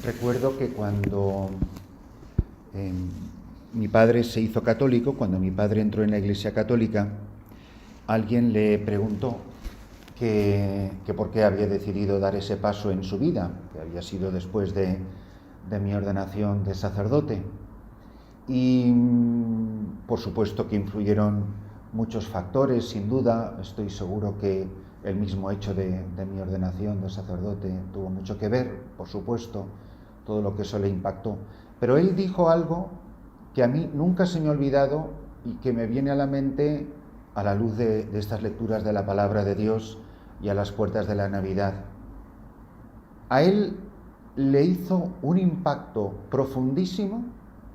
Recuerdo que cuando mi padre se hizo católico, cuando mi padre entró en la Iglesia Católica, alguien le preguntó que por qué había decidido dar ese paso en su vida, que había sido después de mi ordenación de sacerdote. Y por supuesto que influyeron muchos factores, sin duda. Estoy seguro que el mismo hecho de mi ordenación de sacerdote tuvo mucho que ver, por supuesto, todo lo que eso le impactó. Pero él dijo algo que a mí nunca se me ha olvidado y que me viene a la mente a la luz de estas lecturas de la palabra de Dios y a las puertas de la Navidad. A él le hizo un impacto profundísimo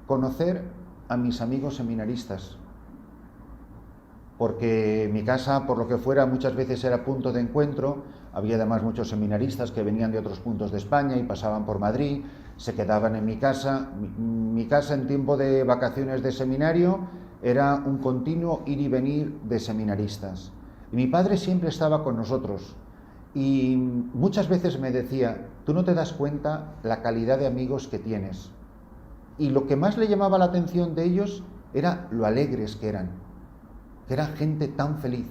conocer a mis amigos seminaristas, porque mi casa, por lo que fuera, muchas veces era punto de encuentro. Había además muchos seminaristas que venían de otros puntos de España y pasaban por Madrid, se quedaban en mi casa. Mi casa en tiempo de vacaciones de seminario era un continuo ir y venir de seminaristas. Y mi padre siempre estaba con nosotros y muchas veces me decía: tú no te das cuenta la calidad de amigos que tienes. Y lo que más le llamaba la atención de ellos era lo alegres que eran gente tan feliz.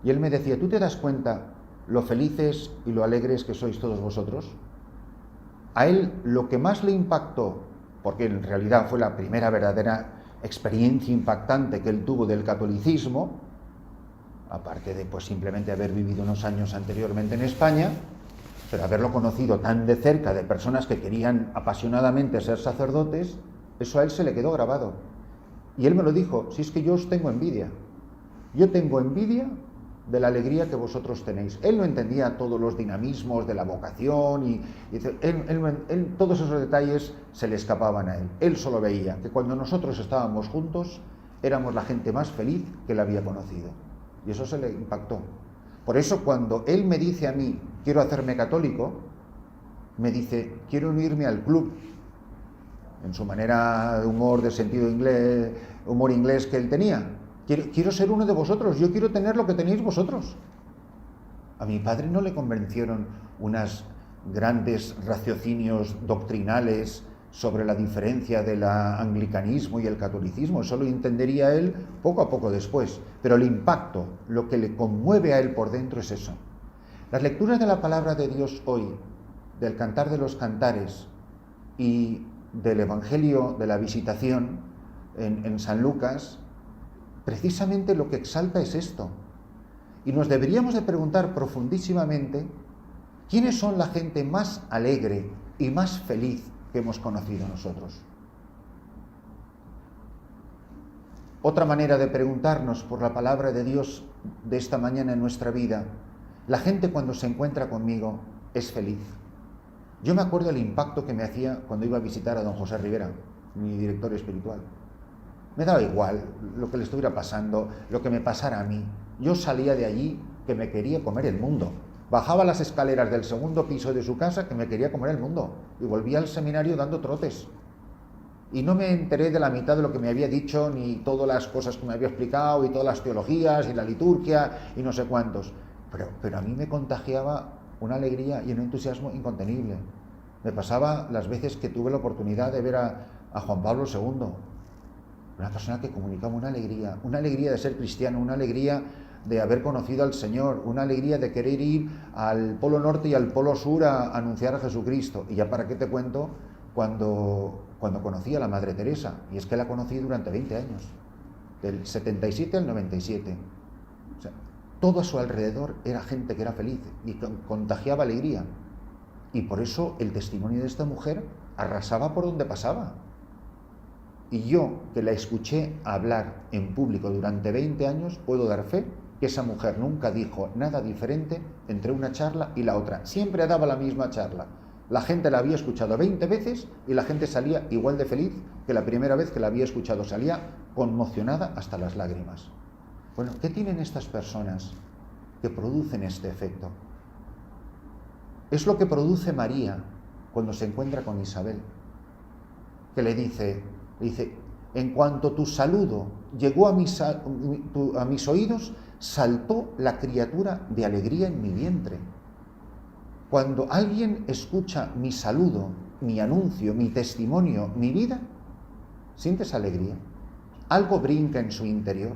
Y él me decía: ¿tú te das cuenta lo felices y lo alegres que sois todos vosotros? A él lo que más le impactó, porque en realidad fue la primera verdadera experiencia impactante que él tuvo del catolicismo, aparte de simplemente haber vivido unos años anteriormente en España, pero haberlo conocido tan de cerca de personas que querían apasionadamente ser sacerdotes, eso a él se le quedó grabado. Y él me lo dijo: si es que yo os tengo envidia. Yo tengo envidia de la alegría que vosotros tenéis. Él no entendía todos los dinamismos de la vocación y todos esos detalles se le escapaban a él. Él solo veía que cuando nosotros estábamos juntos éramos la gente más feliz que él había conocido. Y eso se le impactó. Por eso cuando él me dice a mí: quiero hacerme católico, me dice: quiero unirme al club. En su manera de humor, de sentido inglés, humor inglés que él tenía. Quiero ser uno de vosotros, yo quiero tener lo que tenéis vosotros. A mi padre no le convencieron unos grandes raciocinios doctrinales sobre la diferencia del anglicanismo y el catolicismo. Eso lo entendería él poco a poco después. Pero el impacto, lo que le conmueve a él por dentro es eso. Las lecturas de la palabra de Dios hoy, del Cantar de los Cantares y del Evangelio de la Visitación en San Lucas, precisamente lo que exalta es esto. Y nos deberíamos de preguntar profundísimamente: ¿quiénes son la gente más alegre y más feliz que hemos conocido nosotros? Otra manera de preguntarnos por la palabra de Dios de esta mañana en nuestra vida: la gente cuando se encuentra conmigo es feliz. Yo me acuerdo el impacto que me hacía cuando iba a visitar a don José Rivera, mi director espiritual. Me daba igual lo que le estuviera pasando, lo que me pasara a mí. Yo salía de allí que me quería comer el mundo. Bajaba las escaleras del segundo piso de su casa que me quería comer el mundo. Y volvía al seminario dando trotes. Y no me enteré de la mitad de lo que me había dicho, ni todas las cosas que me había explicado, y todas las teologías, y la liturgia, y no sé cuántos. Pero a mí me contagiaba una alegría y un entusiasmo incontenible. Me pasaba las veces que tuve la oportunidad de ver a Juan Pablo II. Una persona que comunicaba una alegría de ser cristiano, una alegría de haber conocido al Señor, una alegría de querer ir al Polo Norte y al Polo Sur a anunciar a Jesucristo. Y ya para qué te cuento cuando conocí a la Madre Teresa, y es que la conocí durante 20 años, del 77 al 97. O sea, todo a su alrededor era gente que era feliz y contagiaba alegría. Y por eso el testimonio de esta mujer arrasaba por donde pasaba. Y yo, que la escuché hablar en público durante 20 años, puedo dar fe que esa mujer nunca dijo nada diferente entre una charla y la otra. Siempre daba la misma charla. La gente la había escuchado 20 veces y la gente salía igual de feliz que la primera vez que la había escuchado. Salía conmocionada hasta las lágrimas. Bueno, ¿qué tienen estas personas que producen este efecto? Es lo que produce María cuando se encuentra con Isabel, que le dice: en cuanto tu saludo llegó a mis oídos, saltó la criatura de alegría en mi vientre. Cuando alguien escucha mi saludo mi anuncio, mi testimonio, mi vida, sientes alegría. Algo brinca en su interior.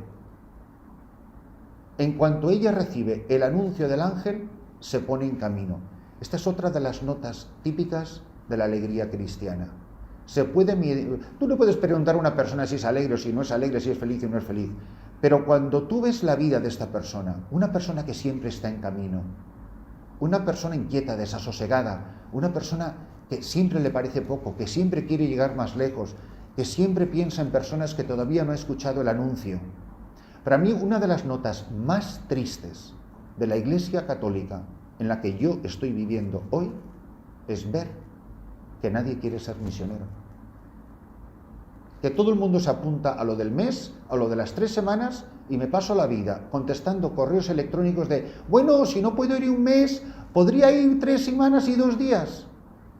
En cuanto ella recibe el anuncio del ángel, se pone en camino. Esta es otra de las notas típicas de la alegría cristiana. Tú no puedes preguntar a una persona si es alegre o si no es alegre, si es feliz o no es feliz. Pero cuando tú ves la vida de esta persona, una persona que siempre está en camino, una persona inquieta, desasosegada, una persona que siempre le parece poco, que siempre quiere llegar más lejos, que siempre piensa en personas que todavía no ha escuchado el anuncio. Para mí, una de las notas más tristes de la Iglesia Católica en la que yo estoy viviendo hoy es ver que nadie quiere ser misionero. Que todo el mundo se apunta a lo del mes, a lo de las 3 semanas, y me paso la vida contestando correos electrónicos de, bueno, si no puedo ir un mes, ¿podría ir 3 semanas y 2 días?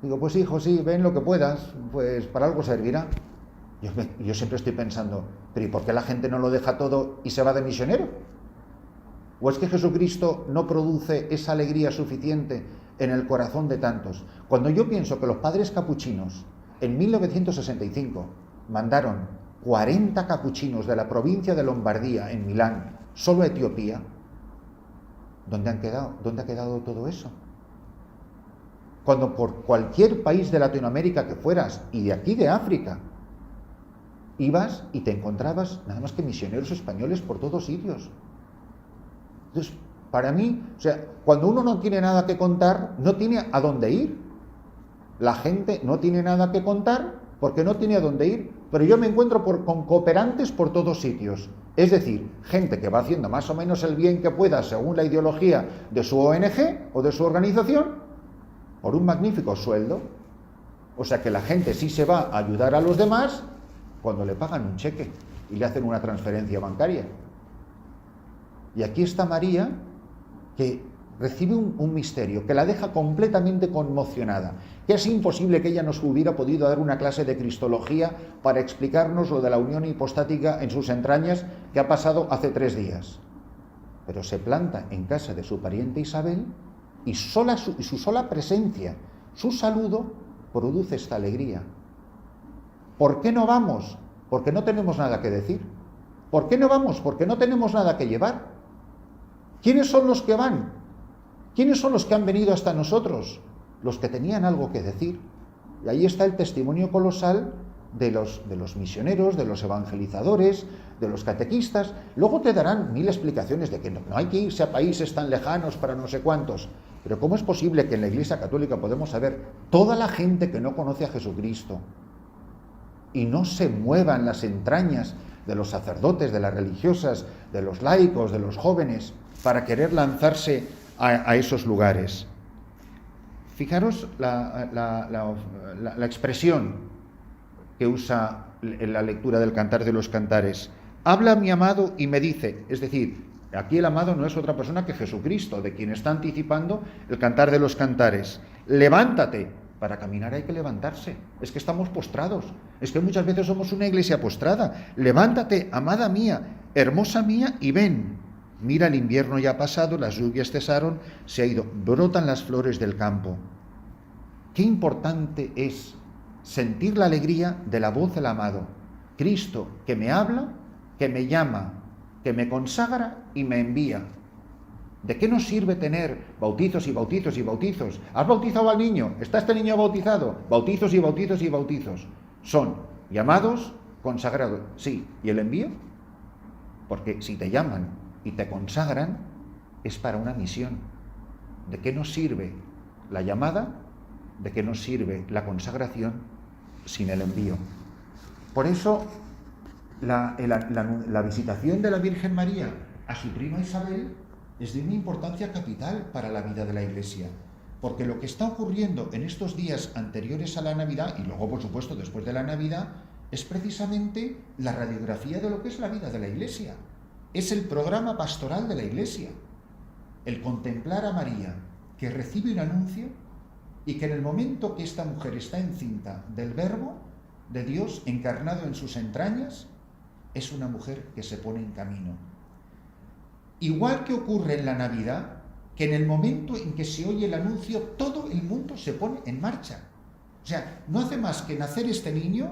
Digo, pues hijo, sí, ven lo que puedas, pues para algo servirá. Yo siempre estoy pensando, pero ¿y por qué la gente no lo deja todo y se va de misionero? ¿O es que Jesucristo no produce esa alegría suficiente en el corazón de tantos? Cuando yo pienso que los padres capuchinos en 1965 mandaron 40 capuchinos de la provincia de Lombardía, en Milán, solo a Etiopía, ¿dónde han quedado? ¿Dónde ha quedado todo eso? Cuando por cualquier país de Latinoamérica que fueras, y de aquí de África, ibas y te encontrabas nada más que misioneros españoles por todos sitios. Entonces, para mí, cuando uno no tiene nada que contar, no tiene a dónde ir. La gente no tiene nada que contar porque no tiene a dónde ir. Pero yo me encuentro con cooperantes por todos sitios. Es decir, gente que va haciendo más o menos el bien que pueda según la ideología de su ONG o de su organización, por un magnífico sueldo. O sea que la gente sí se va a ayudar a los demás cuando le pagan un cheque y le hacen una transferencia bancaria. Y aquí está María, que recibe un misterio que la deja completamente conmocionada, que es imposible que ella nos hubiera podido dar una clase de cristología para explicarnos lo de la unión hipostática en sus entrañas que ha pasado hace 3 días. Pero se planta en casa de su pariente Isabel y su sola presencia, su saludo, produce esta alegría. ¿Por qué no vamos? Porque no tenemos nada que decir. ¿Por qué no vamos? Porque no tenemos nada que llevar. ¿Quiénes son los que van? ¿Quiénes son los que han venido hasta nosotros? Los que tenían algo que decir. Y ahí está el testimonio colosal de los misioneros, de los evangelizadores, de los catequistas. Luego te darán 1000 explicaciones de que no hay que irse a países tan lejanos para no sé cuántos. Pero ¿cómo es posible que en la Iglesia Católica podemos saber toda la gente que no conoce a Jesucristo y no se mueva en las entrañas de los sacerdotes, de las religiosas, de los laicos, de los jóvenes, para querer lanzarse a esos lugares? Fijaros la expresión que usa en la lectura del Cantar de los Cantares. Habla mi amado y me dice, es decir, aquí el amado no es otra persona que Jesucristo, de quien está anticipando el Cantar de los Cantares. Levántate. Para caminar hay que levantarse. Es que estamos postrados. Es que muchas veces somos una iglesia postrada. Levántate, amada mía, hermosa mía, y ven. Mira, el invierno ya ha pasado, las lluvias cesaron, se ha ido, brotan las flores del campo. Qué importante es sentir la alegría de la voz del amado. Cristo, que me habla, que me llama, que me consagra y me envía. ¿De qué nos sirve tener bautizos y bautizos y bautizos? ¿Has bautizado al niño? ¿Está este niño bautizado? Bautizos y bautizos y bautizos. Son llamados, consagrados. Sí, ¿y el envío? Porque si te llaman y te consagran, es para una misión. ¿De qué nos sirve la llamada? ¿De qué nos sirve la consagración sin el envío? Por eso, la visitación de la Virgen María a su prima Isabel es de una importancia capital para la vida de la Iglesia, porque lo que está ocurriendo en estos días anteriores a la Navidad, y luego, por supuesto, después de la Navidad, es precisamente la radiografía de lo que es la vida de la Iglesia. Es el programa pastoral de la Iglesia, el contemplar a María, que recibe un anuncio y que en el momento que esta mujer está encinta del Verbo de Dios encarnado en sus entrañas, es una mujer que se pone en camino. Igual que ocurre en la Navidad, que en el momento en que se oye el anuncio, todo el mundo se pone en marcha. O sea, no hace más que nacer este niño,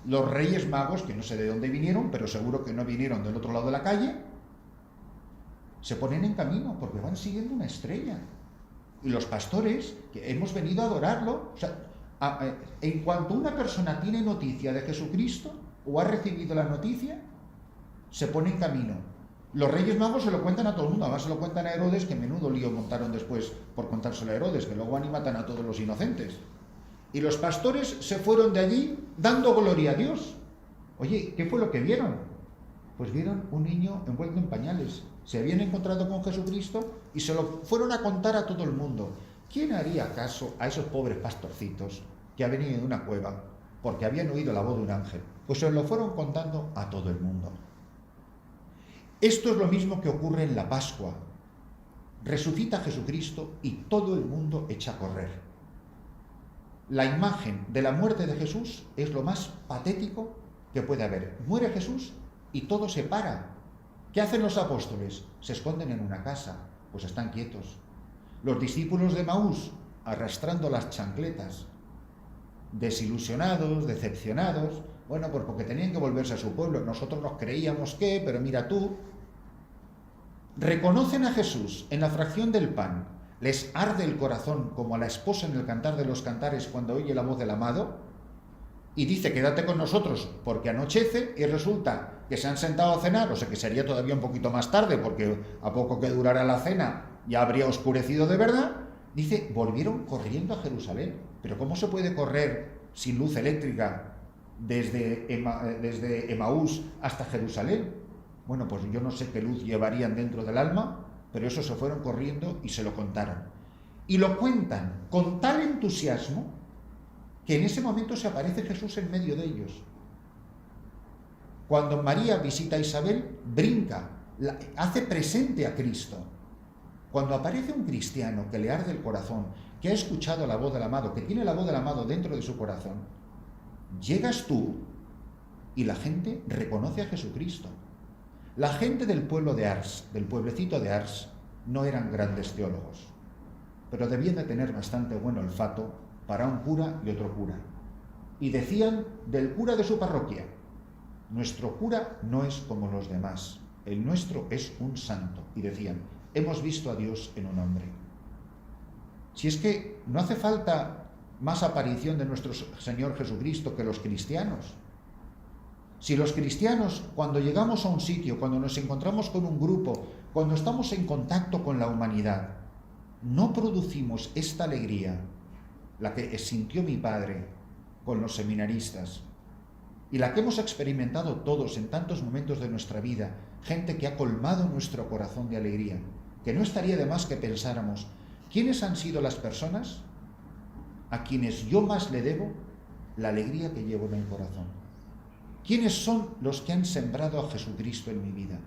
los Reyes Magos, que no sé de dónde vinieron, pero seguro que no vinieron del otro lado de la calle, se ponen en camino porque van siguiendo una estrella. Y los pastores, que hemos venido a adorarlo, o sea, en cuanto una persona tiene noticia de Jesucristo o ha recibido la noticia, se pone en camino. Los Reyes Magos se lo cuentan a todo el mundo, además se lo cuentan a Herodes, que menudo lío montaron después por contárselo a Herodes, que luego van y matan a todos los inocentes. Y los pastores se fueron de allí dando gloria a Dios. Oye, ¿qué fue lo que vieron? Pues vieron un niño envuelto en pañales. Se habían encontrado con Jesucristo y se lo fueron a contar a todo el mundo. ¿Quién haría caso a esos pobres pastorcitos que habían venido de una cueva porque habían oído la voz de un ángel? Pues se lo fueron contando a todo el mundo. Esto es lo mismo que ocurre en la Pascua. Resucita Jesucristo y todo el mundo echa a correr. La imagen de la muerte de Jesús es lo más patético que puede haber. Muere Jesús y todo se para. ¿Qué hacen los apóstoles? Se esconden en una casa, pues están quietos. Los discípulos de Maús, arrastrando las chancletas, desilusionados, decepcionados, bueno, pues porque tenían que volverse a su pueblo. Nosotros nos creíamos que, pero mira tú. Reconocen a Jesús en la fracción del pan. Les arde el corazón como a la esposa en el cantar de los cantares cuando oye la voz del amado y dice, quédate con nosotros porque anochece, y resulta que se han sentado a cenar, o sea que sería todavía un poquito más tarde porque a poco que durara la cena ya habría oscurecido de verdad. Dice, volvieron corriendo a Jerusalén. Pero ¿cómo se puede correr sin luz eléctrica desde Emaús hasta Jerusalén? Bueno, pues yo no sé qué luz llevarían dentro del alma, pero eso se fueron corriendo y se lo contaron. Y lo cuentan con tal entusiasmo que en ese momento se aparece Jesús en medio de ellos. Cuando María visita a Isabel, brinca, hace presente a Cristo. Cuando aparece un cristiano que le arde el corazón, que ha escuchado la voz del amado, que tiene la voz del amado dentro de su corazón, llegas tú y la gente reconoce a Jesucristo. La gente del pueblo de Ars, del pueblecito de Ars, no eran grandes teólogos, pero debían de tener bastante buen olfato para un cura y otro cura. Y decían del cura de su parroquia, nuestro cura no es como los demás, el nuestro es un santo. Y decían, hemos visto a Dios en un hombre. Si es que no hace falta más aparición de nuestro Señor Jesucristo que los cristianos. Si los cristianos, cuando llegamos a un sitio, cuando nos encontramos con un grupo, cuando estamos en contacto con la humanidad, no producimos esta alegría, la que sintió mi padre con los seminaristas, y la que hemos experimentado todos en tantos momentos de nuestra vida, gente que ha colmado nuestro corazón de alegría, que no estaría de más que pensáramos, ¿quiénes han sido las personas a quienes yo más le debo la alegría que llevo en el corazón? ¿Quiénes son los que han sembrado a Jesucristo en mi vida?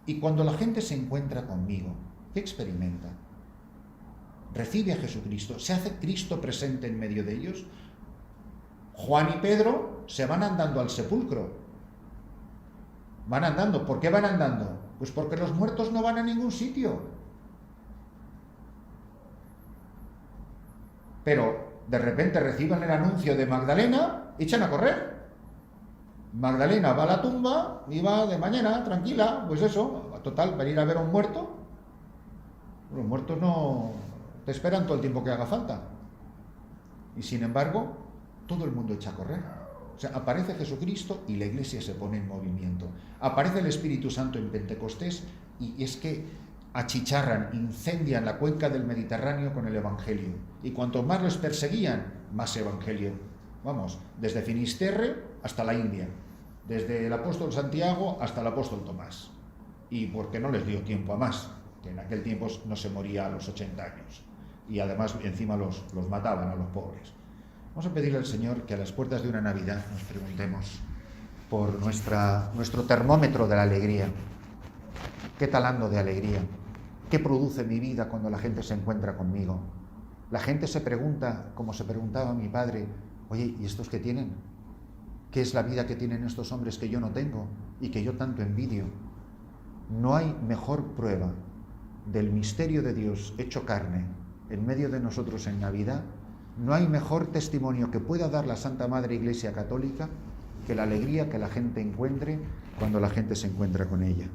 Y cuando la gente se encuentra conmigo, ¿qué experimenta? ¿Recibe a Jesucristo? ¿Se hace Cristo presente en medio de ellos? Juan y Pedro se van andando al sepulcro. Van andando. ¿Por qué van andando? Pues porque los muertos no van a ningún sitio. Pero de repente reciben el anuncio de Magdalena, echan a correr. Magdalena va a la tumba y va de mañana, tranquila, pues eso, total, para ir a ver a un muerto. Los muertos no te esperan todo el tiempo que haga falta. Y sin embargo, todo el mundo echa a correr. O sea, aparece Jesucristo y la iglesia se pone en movimiento. Aparece el Espíritu Santo en Pentecostés y es que achicharran, incendian la cuenca del Mediterráneo con el Evangelio. Y cuanto más los perseguían, más Evangelio. Vamos, desde Finisterre hasta la India. Desde el apóstol Santiago hasta el apóstol Tomás. Y porque no les dio tiempo a más, que en aquel tiempo no se moría a los 80 años. Y además encima los mataban a los pobres. Vamos a pedirle al Señor que a las puertas de una Navidad nos preguntemos por nuestro termómetro de la alegría. ¿Qué tal ando de alegría? ¿Qué produce mi vida cuando la gente se encuentra conmigo? La gente se pregunta, como se preguntaba mi padre, oye, ¿y estos qué tienen? ¿Qué es la vida que tienen estos hombres que yo no tengo y que yo tanto envidio? No hay mejor prueba del misterio de Dios hecho carne en medio de nosotros en Navidad No hay mejor testimonio que pueda dar la Santa Madre Iglesia Católica que la alegría que la gente encuentre cuando la gente se encuentra con ella.